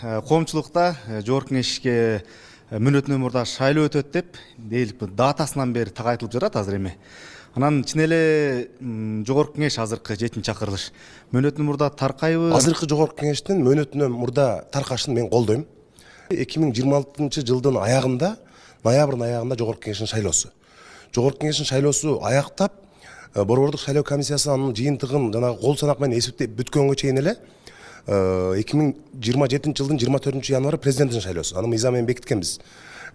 коомчулукта Жогорку Кеңешке мөөнөтүнөн мурда шайлоо өтөт деп дейилип датасынан бери так айтылып жатат азыр эми. Анан чын эле Жогорку Кеңеш азыркы 7-чакырылыш мөөнөтүнөн мурда таркайбы? Азыркы Жогорку Кеңештин мөөнөтүнөн мурда таркашын мен колдойм. 2026 аягында, ноябрдын аягында Жогорку Кеңештин шайлоосу. Жогорку Кеңештин шайлоосу аяктап, Борбордук шайлоо комиссиясы анын жыйынтыгын жанагы кол санак менен эсептеп бүткөнгө чейин эле 2027 жылдын 24 январь президенттин шайлоосу. Аны мыйзам менен бекиткенбиз.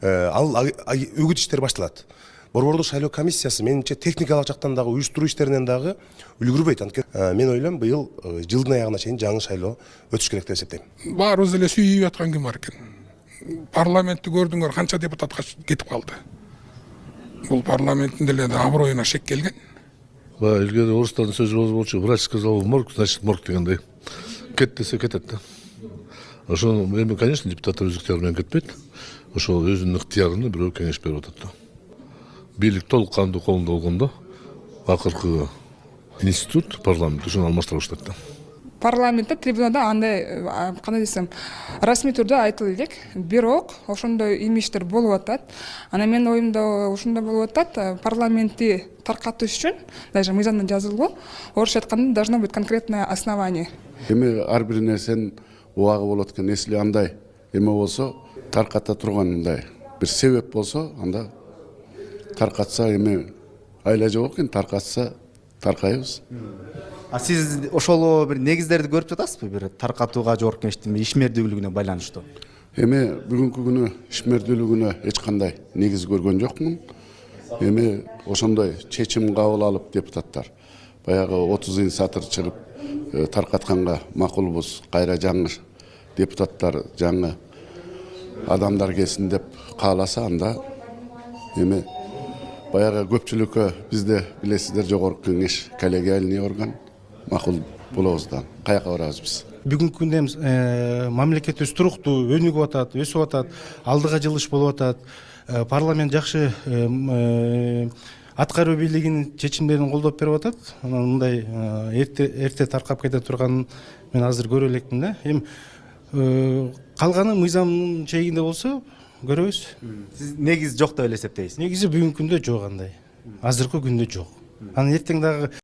Ал үгүт иштери башталат. Борбордук шайлоо комиссиясы менимче техникалык жактан дагы уюштуруу иштеринен дагы үлгүрбөйт. Анткени мен ойлойм быйыл жылдын аягына чейин жаңы шайлоо өтүш керек деп эсептейм. Баарыбыз эле сүйүп аткан ким бар экен? Парламентти көрдүңөр, канча депутатка кетип калды. Бул парламенттин деле аброюна шек келген. Илгери орустардын сөзү болчу, врач сказал в морг, значит морг дегендей. Кет десе кетет да. Ошону эми, конечно, депутаттар өз ыктыяры менен кетпейт. Ошол өзүнүн ыктыярын бирөө кеңеш берип атат да. Бийлик толук кандуу колунда болгондо акыркы институт парламент ошону алмаштыра баштайт да. Парламентте трибунада андай кандай десем расмий түрдө айтылып элек, бирок ошондой имиштер болуп атат. Анан менин оюмда ошондой болуп атат, парламентти таркатыш үчүн даже мыйзамда жазылган, орусча айтканда должно быть конкретное основание. Эми ар бир нерсенин убагы болот экен. Если андай эме болсо, тарката тургандай бир себеп болсо, анда таркатса эми айла жок экен, таркатса таркайбыз. А сиз ошол бир негиздерди көрүп жатасызбы, бир таркатууга Жогорку Кеңештин ишмердүүлүгүнө байланыштуу? Эми бүгүнкү күнү ишмердүүлүгүнө эч кандай негиз көргөн жокмун. Эми ошондой чечим кабыл алып депутаттар баягы 30 сатыр чыгып таркатканга макулбуз. Кайра жаңы депутаттар, жаңы адамдар келсин деп кааласа, анда эми баягы көпчүлүккө бизде билесиздер Жогорку Кеңеш коллегиальный орган, макул болобуз да. Каяка барабыз биз? Бүгүнкү күндө мамлекетибиз туруктуу өнүгүп атат, өсүп атат, алдыга жылыш болуп атат. Парламент жакшы аткаруу бийлигинин чечимдерин колдоп берип атат. Анан мындай эрте таркап кете турганын мен азыр көрө элекмин да. Эми калганы мыйзамдын чегинде болсо көрөбүз. Сиз негиз жок деп эле эсептейсиз? Негизи бүгүнкү күндө жок андай. Азыркы күндө жок. Анан эртең дагы